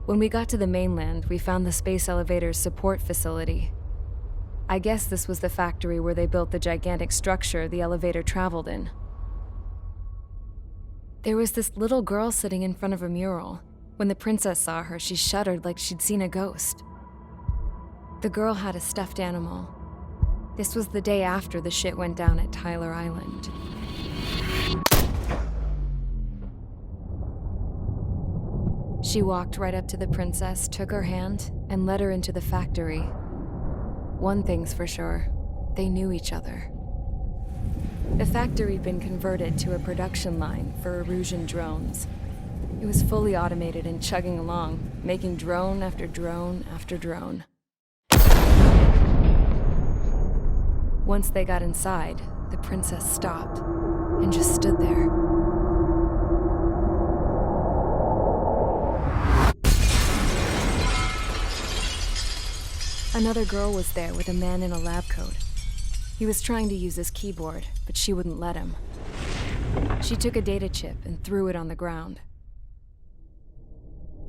When we got to the mainland, we found the space elevator's support facility. I guess this was the factory where they built the gigantic structure the elevator traveled in. There was this little girl sitting in front of a mural. When the princess saw her, she shuddered like she'd seen a ghost. The girl had a stuffed animal. This was the day after the shit went down at Tyler Island. She walked right up to the princess, took her hand, and led her into the factory. One thing's for sure, they knew each other. The factory'd been converted to a production line for Erusian drones. It was fully automated and chugging along, making drone after drone after drone. Once they got inside, the princess stopped and just stood there. Another girl was there with a man in a lab coat. He was trying to use his keyboard, but she wouldn't let him. She took a data chip and threw it on the ground.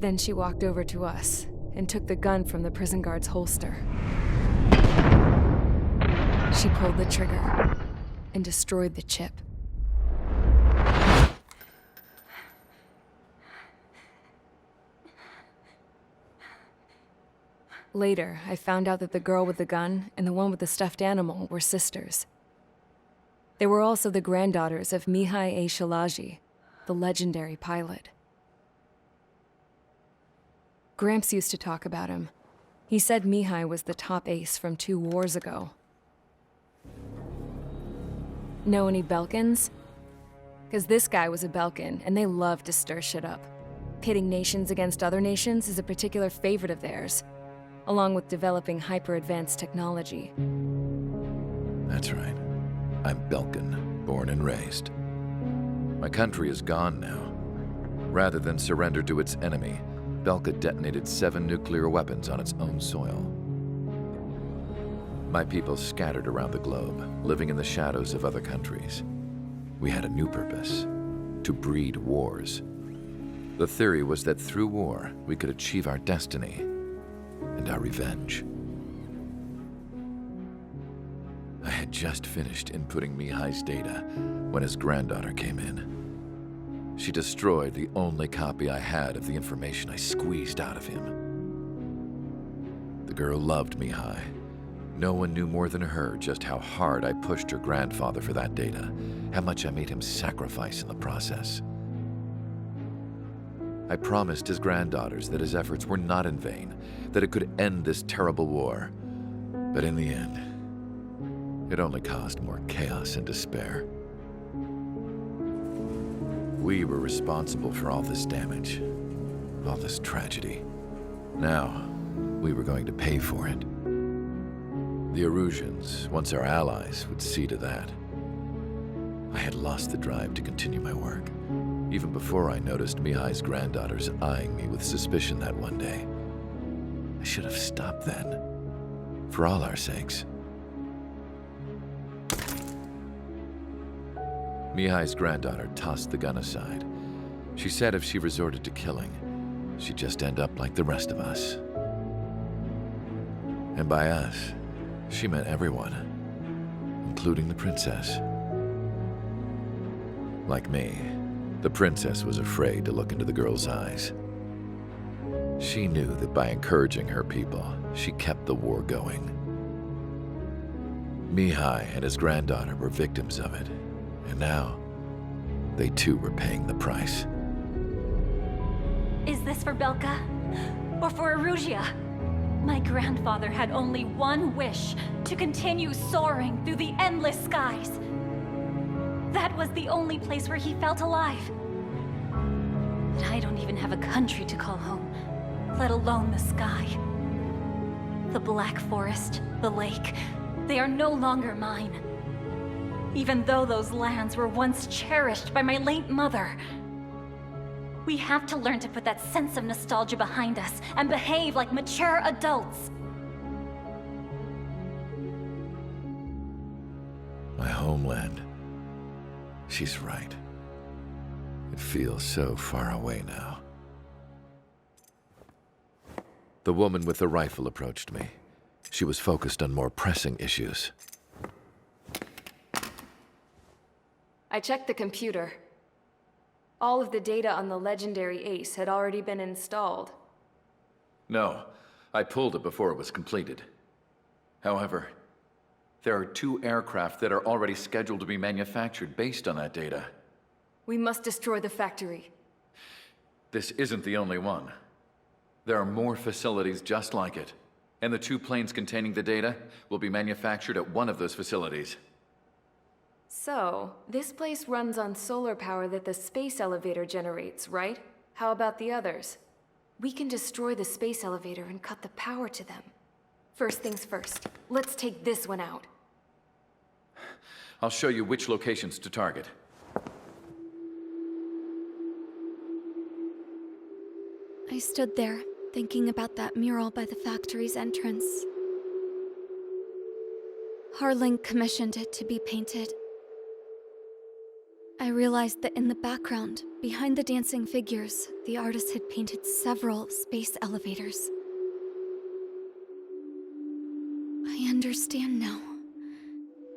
Then she walked over to us and took the gun from the prison guard's holster. She pulled the trigger and destroyed the chip. Later, I found out that the girl with the gun and the one with the stuffed animal were sisters. They were also the granddaughters of Mihai A. Shalaji, the legendary pilot. Gramps used to talk about him. He said Mihai was the top ace from 2 wars ago. Know any Belkans? Because this guy was a Belkan, and they love to stir shit up. Pitting nations against other nations is a particular favorite of theirs, along with developing hyper-advanced technology. That's right. I'm Belkan, born and raised. My country is gone now. Rather than surrender to its enemy, Belka detonated 7 nuclear weapons on its own soil. My people scattered around the globe, living in the shadows of other countries. We had a new purpose: to breed wars. The theory was that through war, we could achieve our destiny and our revenge. I had just finished inputting Mihai's data when his granddaughter came in. She destroyed the only copy I had of the information I squeezed out of him. The girl loved Mihai. No one knew more than her just how hard I pushed her grandfather for that data, how much I made him sacrifice in the process. I promised his granddaughters that his efforts were not in vain, that it could end this terrible war. But in the end, it only caused more chaos and despair. We were responsible for all this damage, all this tragedy. Now, we were going to pay for it. The Erusians, once our allies, would see to that. I had lost the drive to continue my work, even before I noticed Mihai's granddaughters eyeing me with suspicion that one day. I should have stopped then, for all our sakes. Mihai's granddaughter tossed the gun aside. She said if she resorted to killing, she'd just end up like the rest of us. And by us, she meant everyone, including the princess. Like me, the princess was afraid to look into the girl's eyes. She knew that by encouraging her people, she kept the war going. Mihai and his granddaughter were victims of it, and now they too were paying the price. Is this for Belka? Or for Erusia? My grandfather had only one wish: to continue soaring through the endless skies. That was the only place where he felt alive. But I don't even have a country to call home, let alone the sky. The Black Forest, the lake, they are no longer mine. Even though those lands were once cherished by my late mother. We have to learn to put that sense of nostalgia behind us and behave like mature adults. My homeland. She's right. It feels so far away now. The woman with the rifle approached me. She was focused on more pressing issues. I checked the computer. All of the data on the legendary Ace had already been installed. No, I pulled it before it was completed. However, there are 2 aircraft that are already scheduled to be manufactured based on that data. We must destroy the factory. This isn't the only one. There are more facilities just like it, and the 2 planes containing the data will be manufactured at one of those facilities. So, this place runs on solar power that the space elevator generates, right? How about the others? We can destroy the space elevator and cut the power to them. First things first, let's take this one out. I'll show you which locations to target. I stood there, thinking about that mural by the factory's entrance. Harling commissioned it to be painted. I realized that in the background, behind the dancing figures, the artist had painted several space elevators. I understand now.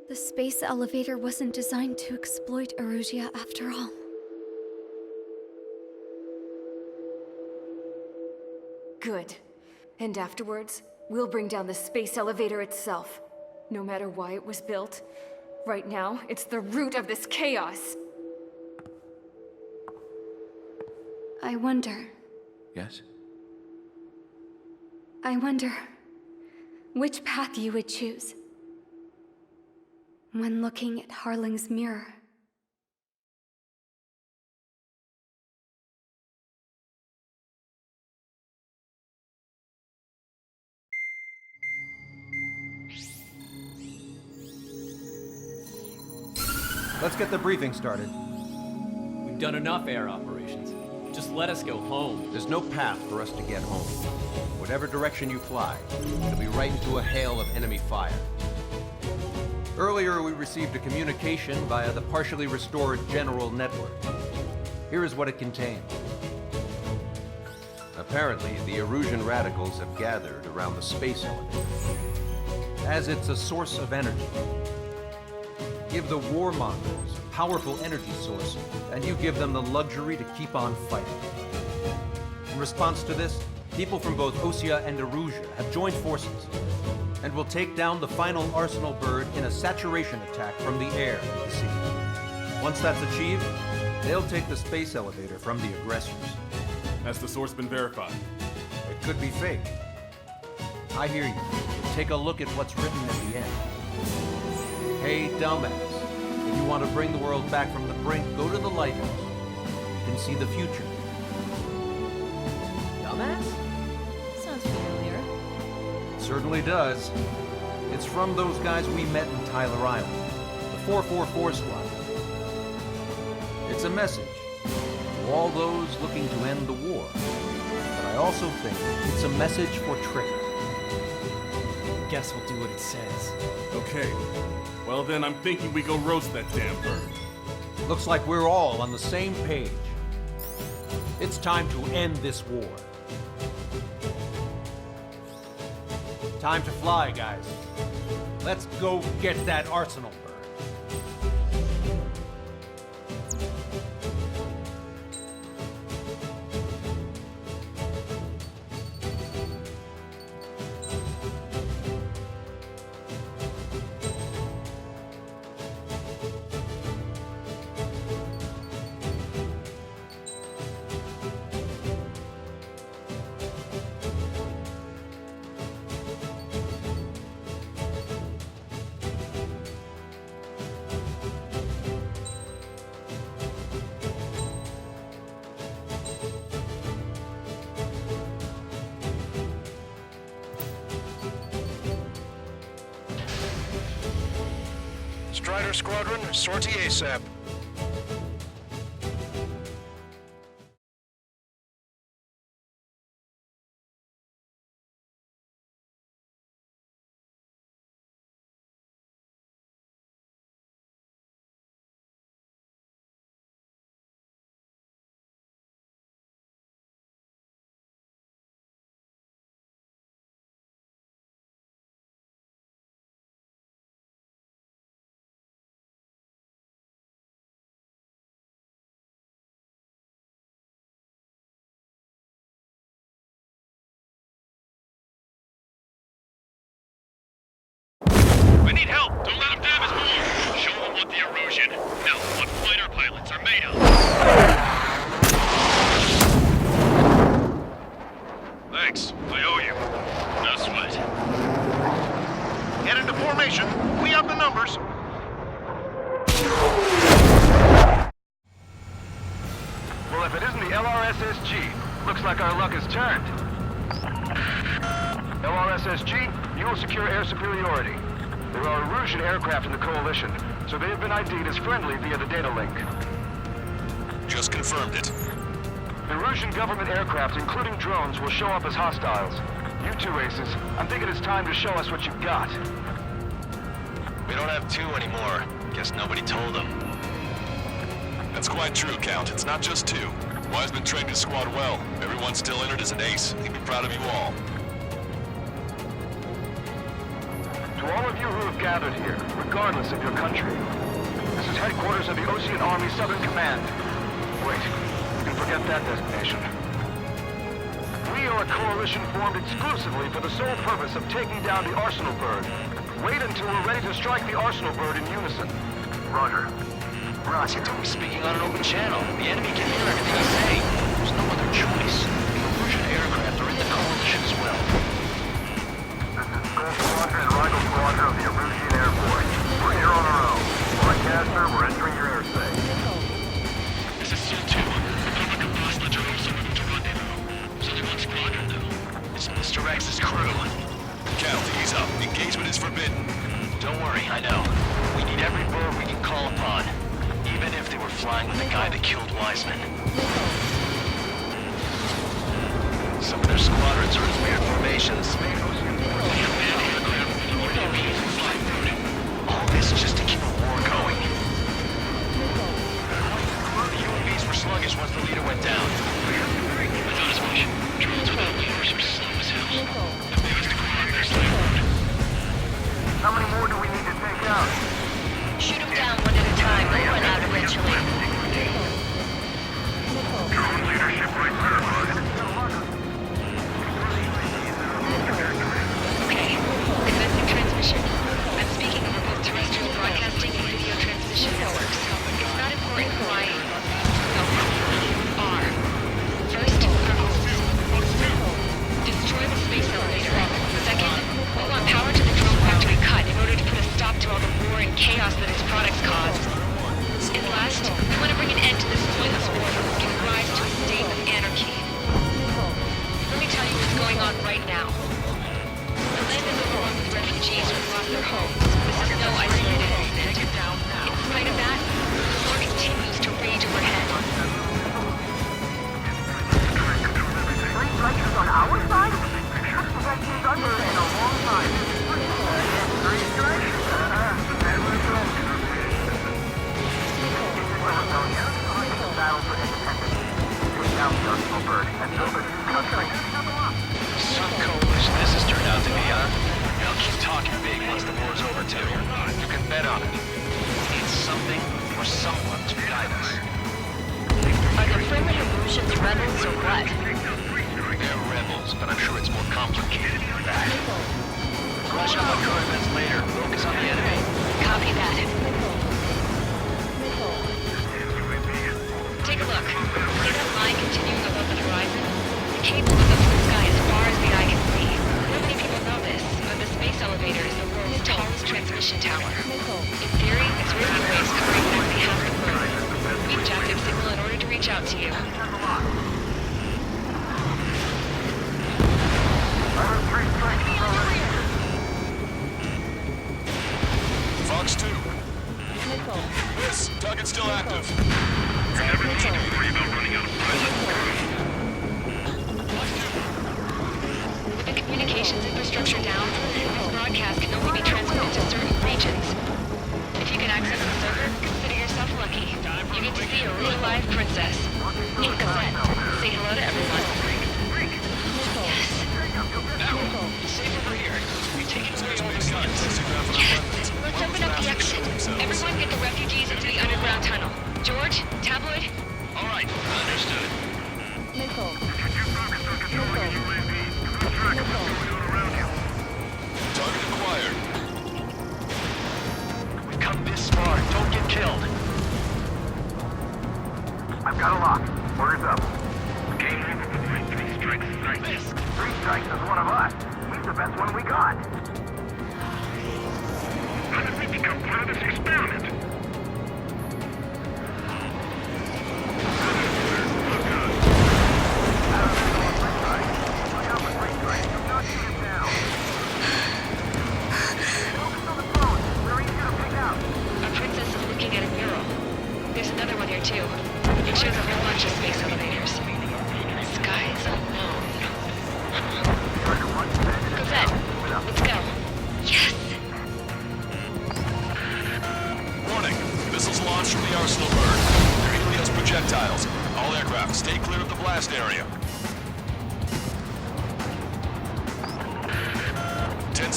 The space elevator wasn't designed to exploit Erusia after all. Good. And afterwards, we'll bring down the space elevator itself. No matter why it was built, right now, it's the root of this chaos. I wonder Yes? which path you would choose when looking at Harling's mirror. Let's get the briefing started. We've done enough air operations. Just let us go home. There's no path for us to get home. Whatever direction you fly, it'll be right into a hail of enemy fire. Earlier, we received a communication via the partially restored general network. Here is what it contained. Apparently, the Erusian radicals have gathered around the space elevator, as it's a source of energy. Give the warmongers a powerful energy source, and you give them the luxury to keep on fighting. In response to this, people from both Osea and Erusia have joined forces, and will take down the final Arsenal bird in a saturation attack from the air to the sea. Once that's achieved, they'll take the space elevator from the aggressors. Has the source been verified? It could be fake. I hear you. Take a look at what's written at the end. Hey, dumbass. If you want to bring the world back from the brink, go to the Lighthouse. You can see the future. Dumbass? Sounds familiar. It certainly does. It's from those guys we met in Tyler Island, the 444 squad. It's a message to all those looking to end the war. But I also think it's a message for Tricker. Guess we'll do what it says. Okay. Well then, I'm thinking we go roast that damn bird. Looks like we're all on the same page. It's time to end this war. Time to fly, guys. Let's go get that Arsenal bird. Strider Squadron, sortie ASAP. Looks like our luck has turned. LRSSG, you will secure air superiority. There are Erusian aircraft in the Coalition, so they have been ID'd as friendly via the data link. Just confirmed it. Erusian government aircraft, including drones, will show up as hostiles. You two aces, I'm thinking it's time to show us what you've got. We don't have two anymore. Guess nobody told them. That's quite true, Count. It's not just two. Wiseman trained his squad well. Everyone still entered as an ace. He'd be proud of you all. To all of you who have gathered here, regardless of your country, this is headquarters of the Ocean Army Southern Command. Wait, you can forget that designation. We are a coalition formed exclusively for the sole purpose of taking down the Arsenal Bird. Wait until we're ready to strike the Arsenal Bird in unison. Roger. Ross, you're doing speaking on an open channel. The enemy can hear everything you say. There's no other choice. The Erusian aircraft are in the coalition as well. This is Skull Squadron and Rifle Squadron of the Erusian Air Force. We're here on our own. Broadcaster, we're entering your airspace. This is Sul 2. The public of Boston are also moving to rendezvous. So they want Squadron, though. It's Mr. X's crew. Count, ease up. Engagement is forbidden. Don't worry, I know. We need every bird we can call upon. Even if they were flying with the guy that killed Wiseman. Some of their squadrons are in weird formations. All this just to keep a war going. The UAVs were sluggish once the leader went down. I thought as much. Drones without leaders are slow as hell. If they was to go on, they're slowed. How many more do we need to take out? Shoot them down one at a time. They'll run out eventually. Drone leadership right there, bud. Okay, commencing transmission. I'm speaking over both terrestrial broadcasting and video transmission networks. It's not important why. No, are. First, our goals. Destroy the space elevator. Second, we want power to the drone factory cut in order to put a stop to all the war and chaos that its products cause. And last, we want to bring an end to this pointless war that will give rise to a state of anarchy. Let me tell you what's going on right now. The land is overrun with refugees who have lost their homes. This is no isolated incident. In spite of that, the war continues to rage overhead. Three strikers on our side? That seems under in a long time. Three strikers? Battle for independence. Take down the Arsenal Bird and build a new country. Some coalition this has turned out to be, huh? They'll keep talking big once the war's over, too. You can bet on it. We need something or someone to guide us. Are the friendly Erusians rebels or what? They're rebels, but I'm sure it's more complicated than that. Brush up on current events later. Focus on the enemy. Copy that. Take a look. See that line continuing above the horizon? The cable goes up to the sky as far as the eye can see. Not many people know this, but the space elevator is the world's tallest transmission tower. In theory, its radio waves cover exactly half the globe. We jacked its signal in order to reach out to you. Fox 2. Yes, target's still active. With the communications infrastructure down, this broadcast can only be transmitted to certain regions. If you can access the server, consider yourself lucky. You get to see a real live princess. In Gazette, say hello to everyone. Yes. Now, safe over here. We take it away all the guns. Yes. Let's open up the exit. Everyone get the refugees into the underground tunnel. George, Tabloid? All right, understood. Target acquired. We've come this far. Don't get killed. I've got a lock. Orders up. Game three strikes. Three strikes is one of us. He's the best one we got. How did we become part of this experiment?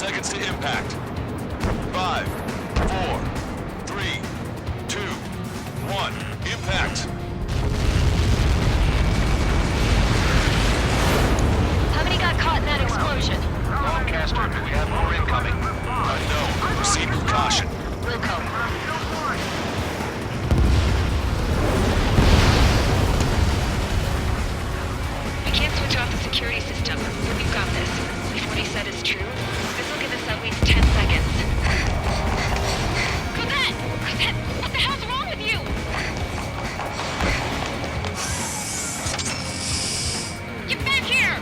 seconds to impact. 5, 4, 3, 2, 1. Impact. How many got caught in that explosion? Lancaster, do we have more incoming? Unknown. Proceed with caution. Wilco. We can't switch off the security system, but we've got this. If what he said is true, this will give us at least 10 seconds. Cosette! Cosette! What the hell's wrong with you? Get back here!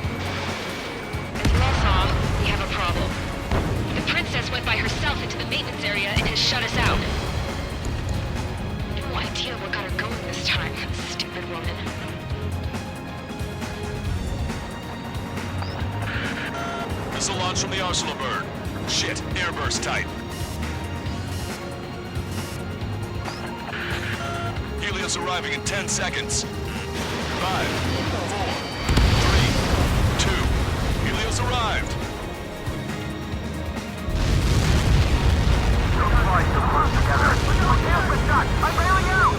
As you all saw, we have a problem. The princess went by herself into the maintenance area and has shut us out. No idea what got her going this time, stupid woman. Missile launch from the Arsenal bird. Shit, airburst type. Helios arriving in 10 seconds. 5, 4, 3, 2. Helios arrived. I'm bailing out!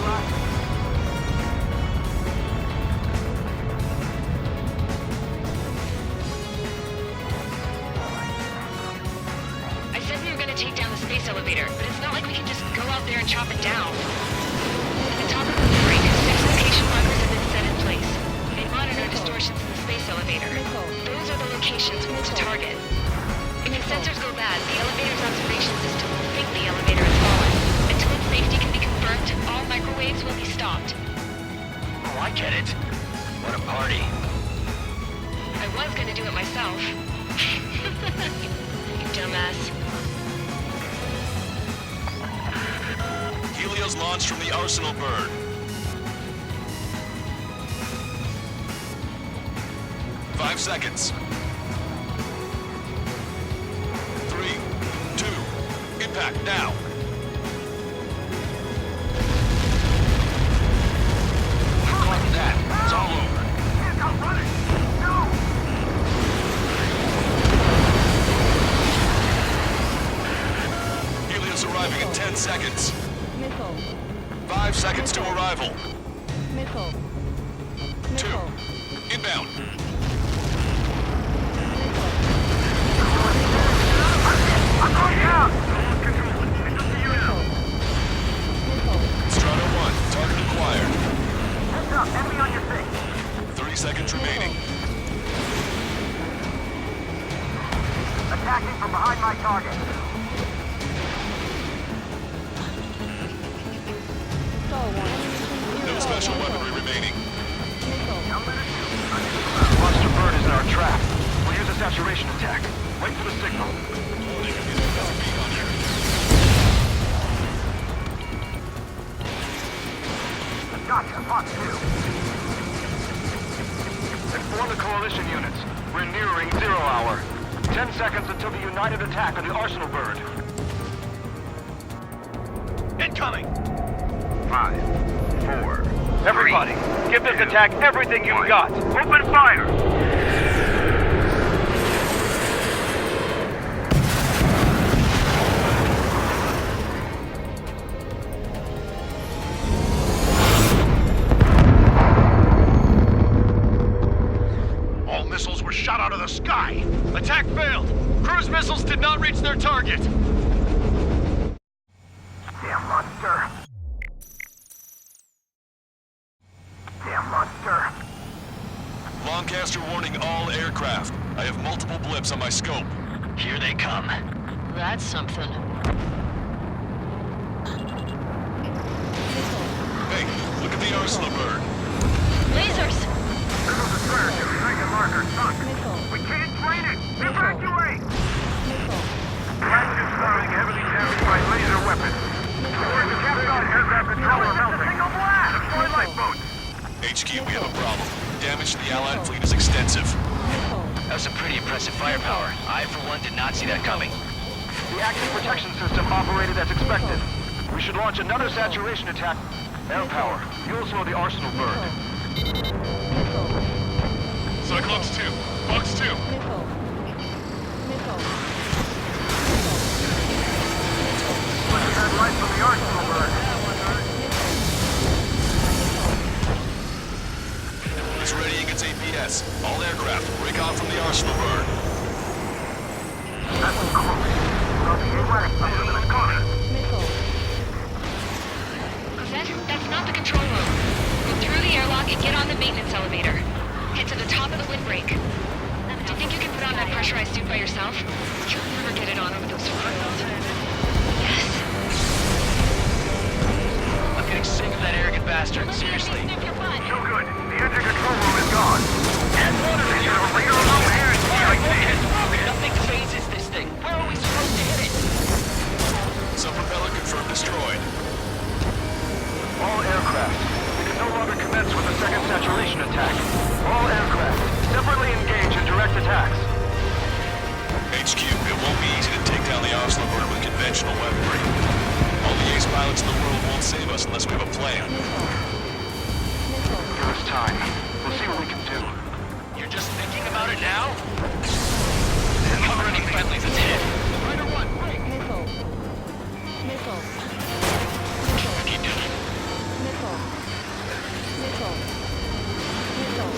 I said we were gonna take down the space elevator, but it's not like we can just go out there and chop it down. At the top of the break, 6 location markers have been set in place. They monitor distortions in the space elevator. Those are the locations we need to target. If the sensors go bad, the elevator's observation system will think the elevator has fallen. Until its safety can be confirmed, all microwaves will be stopped. Oh, I get it. What a party. I was gonna do it myself. You dumbass. Helios launched from the Arsenal bird. Five seconds. 3, 2, impact now. Like that. It's all over. Helios arriving in 10 seconds. 5 seconds to arrival. 2, inbound. I'm going down! Strato 1, target acquired. Heads up, enemy on your six. 30 seconds remaining. Attacking from behind my target. No special weaponry remaining. Monster bird is in our trap. We'll use a saturation attack. Wait for the signal. Gotcha, Fox 2. Inform the coalition units. We're nearing 0 hour. 10 seconds until the united attack on the Arsenal bird. Incoming! 5, 4. Everybody, give this attack everything you've got. Open fire! All missiles were shot out of the sky. Attack failed. Cruise missiles did not reach their target. Damn monster. Damn monster. Lancaster warning all aircraft. I have multiple blips on my scope. Here they come. That's something. Hey, look at the Arsenal bird. Lasers! Missiles destroyer to Tiger marker sunk. We can't drain it. Evacuate! Flagship starting heavily damaged by laser weapons. The Capcom aircraft controller melting. Single blast! Deploy lifeboats. HQ, we have a problem. Damage to the Allied fleet is extensive. That's some pretty impressive firepower. I, for one, did not see that coming. The active protection system operated as expected. We should launch another saturation attack. Air power. You'll slow the Arsenal bird. Cyclops 2, Fox 2. APS. All aircraft, break off from the arsenal burn. Cosette, that's not the control room. Go through the airlock and get on the maintenance elevator. Head to the top of the windbreak. Do you think you can put on that pressurized suit by yourself? You'll never get it on over those files. Yes. I'm getting sick of that arrogant bastard, seriously. No good. The engine control room is gone. And one of you are real low air and like this. Nothing phases this thing. Where are we supposed to hit it? Sub-propeller confirmed destroyed. All aircraft. We can no longer commence with a second saturation attack. All aircraft, separately engage in direct attacks. HQ, it won't be easy to take down the arsenal burn with conventional weaponry. All the ace pilots in the world won't save us unless we have a plan. Give us time. We'll see what we can do. You're just thinking about it now? Cover any friendlies, it's hit. Rider 1, break! Keep doing it.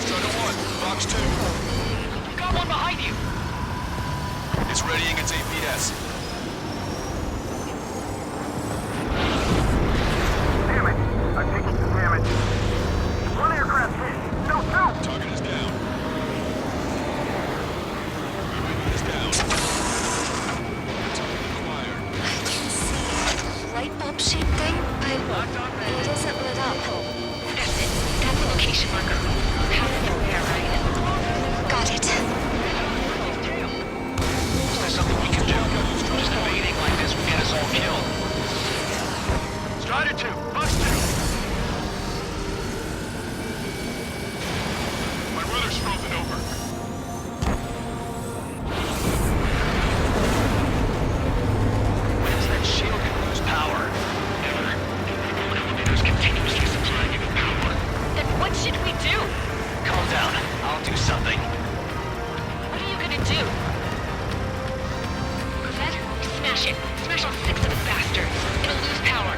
Strider 1, Box 2. We've got one behind you. It's readying its APS. Damn it! I'm taking some damage. One aircraft hit. No, two! Target is down. UAV is down. Target acquired. Light bulb shaped thing? It isn't lit up. That's it. That's the location marker. How did you there, right? Got it. Is there something we can do? Just evading like this will get us all killed. Strider 2, Box 2! My rudder's frozen over. When is that shield gonna lose power? Never. The elevator's continuously supplying you with power. Then what should we do? Calm down. I'll do something. What are you gonna do? Cosette, smash it. Smash all 6 of the bastards. It'll lose power.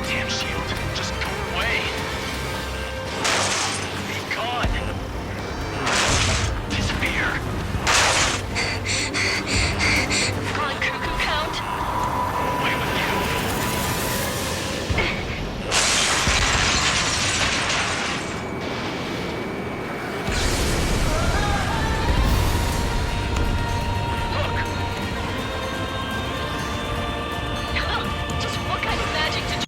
Damn shield. Just go away. Be gone. Disappear. Calling cuckoo count? Away with you. Just what kind of magic did you...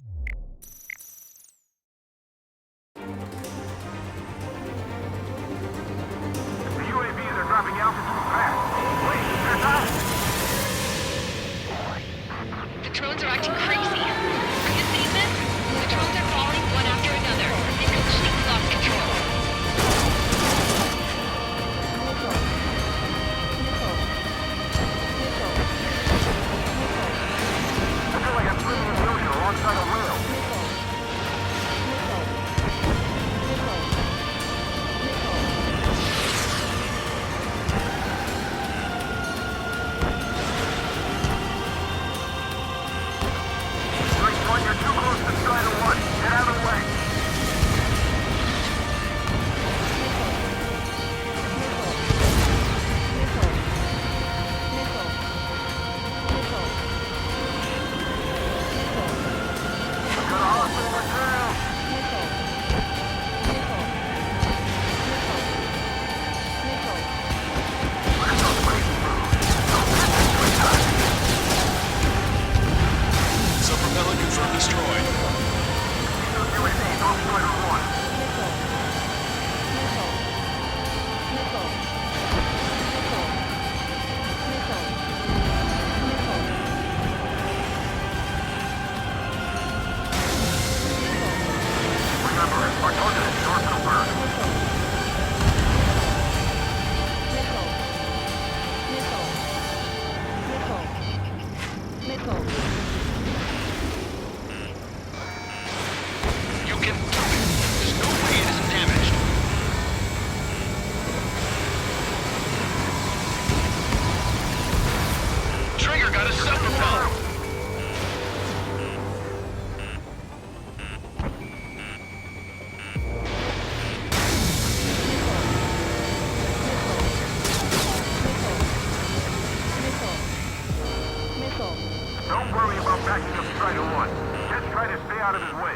The UAVs are dropping altitude fast. Wait, they're not! The drones are acting crazy. Have you seen this? The drones are falling one after another. They've completely lost control. I feel like I'm swimming in the ocean alongside a whale. Don't worry about backing up Strider 1. Just try to stay out of his way.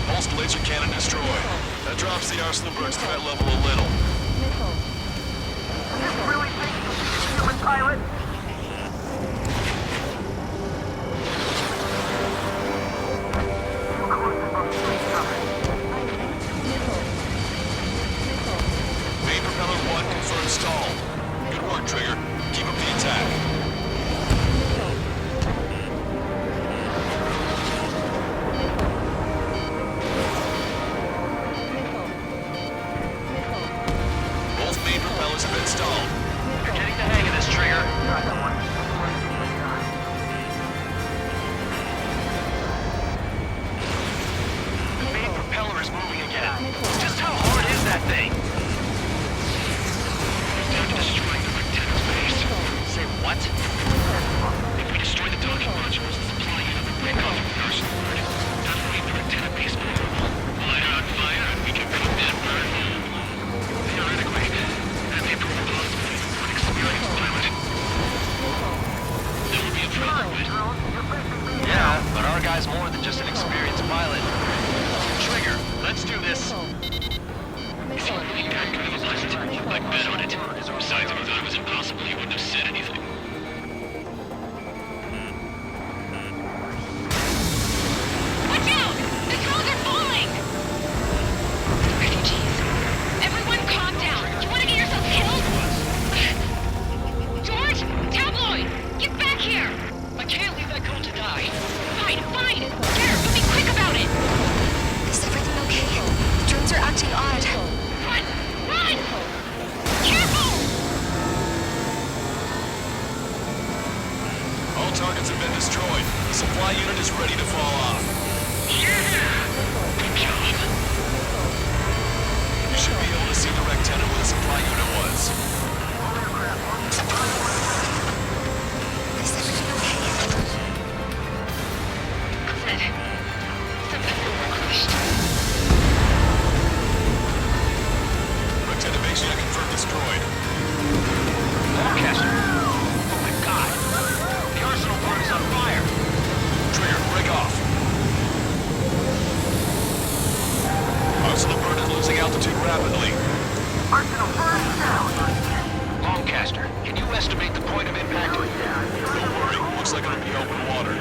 Pulsed laser cannon destroyed. That drops the arsenal Brooks threat level a little. You really think you're a human pilot? Main propeller 1 confirmed stall. Good work, Trigger. Keep up the attack. Both main propellers have been stalled. You're getting the hang of this, Trigger. The main propeller is moving again. Just how hard is that thing? Down to destroying the antenna's base. Say what? If we destroy the docking modules, the supply unit will break off from the arsenal burn. That'll leave the antenna base vulnerable. Light it on fire and we can make that burn. Theoretically, that may prove impossible even for an experienced pilot. There will be a problem, but... Yeah, but our guy's more than just an experienced pilot. Trigger, let's do this. If you believe that kind of a pilot, I'd bet on it. Besides, if he thought it was impossible, he wouldn't have said anything. Watch out! The drones are falling! Refugees. Everyone calm down. You want to get yourself killed? George! Tabloid! Get back here! I can't leave that girl to die. Fine, fine! Garrett, but be quick about it! Is everything okay? The drones are acting odd. Run! Run! Careful! All targets have been destroyed. The supply unit is ready to fall off. Yeah! Good job. You should be able to see the rectenna where the supply unit was. Is everything okay? Good. Some people were crushed. Rectenna base unit confirmed destroyed. Lancaster. Oh my god. The arsenal burn is on fire. Trigger, break off. Arsenal burn is losing altitude rapidly. Arsenal burn down! Lancaster, can you estimate the point of impact? Don't worry, looks like it'll be open water.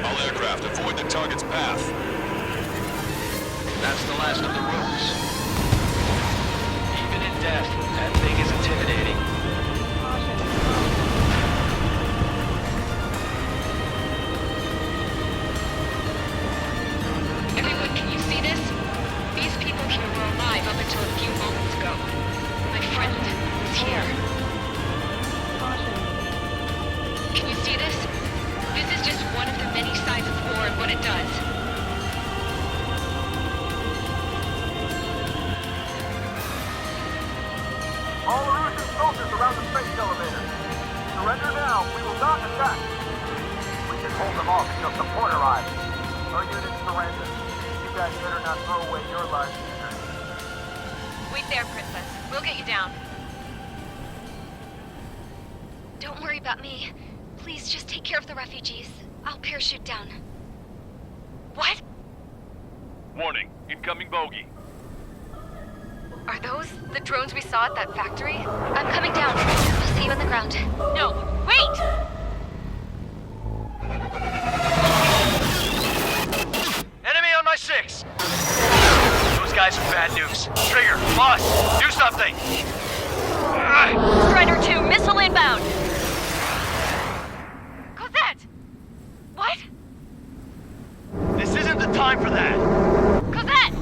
All aircraft, avoid the target's path. That's the last of the rogues. Even in death, that thing is intimidating. Everyone, can you see this? These people here were alive up until a few moments ago. My friend was here. Can you see this? This is just one of the many signs of war and what it does. All Erusian soldiers around the space elevator. Surrender now. We will not attack. We can hold them off until support arrives. Our units surrender. You guys better not throw away your lives either. Wait there, Princess. We'll get you down. Don't worry about me. Please just take care of the refugees. I'll parachute down. What? Warning, incoming bogey. Are those the drones we saw at that factory? I'm coming down. I'll see you on the ground. No, wait! Enemy on my 6! Those guys are bad news. Trigger, boss, do something! Strider 2, missile inbound! Cosette! What? This isn't the time for that! Cosette!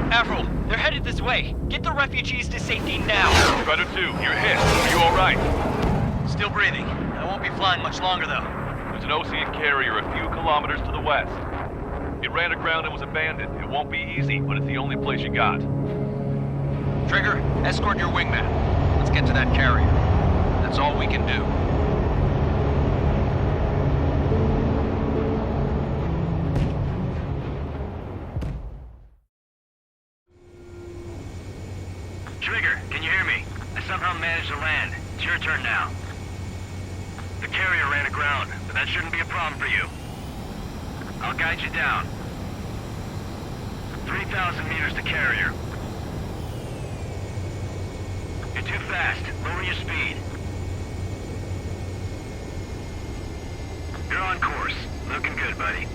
Avril, they're headed this way. Get the refugees to safety now. Strider 2, you're hit. Are you alright? Still breathing. I won't be flying much longer, though. There's an Ocean carrier a few kilometers to the west. It ran aground and was abandoned. It won't be easy, but it's the only place you got. Trigger, escort your wingman. Let's get to that carrier. That's all we can do. Trigger, can you hear me? I somehow managed to land. It's your turn now. The carrier ran aground, but that shouldn't be a problem for you. I'll guide you down. 3,000 meters to carrier. You're too fast. Lower your speed. You're on course. Looking good, buddy.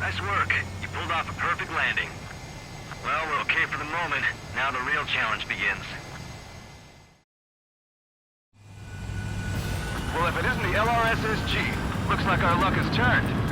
Nice work. You pulled off a perfect landing. Well, we're okay for the moment. Now the real challenge begins. Well, if it isn't the LRSSG, looks like our luck has turned.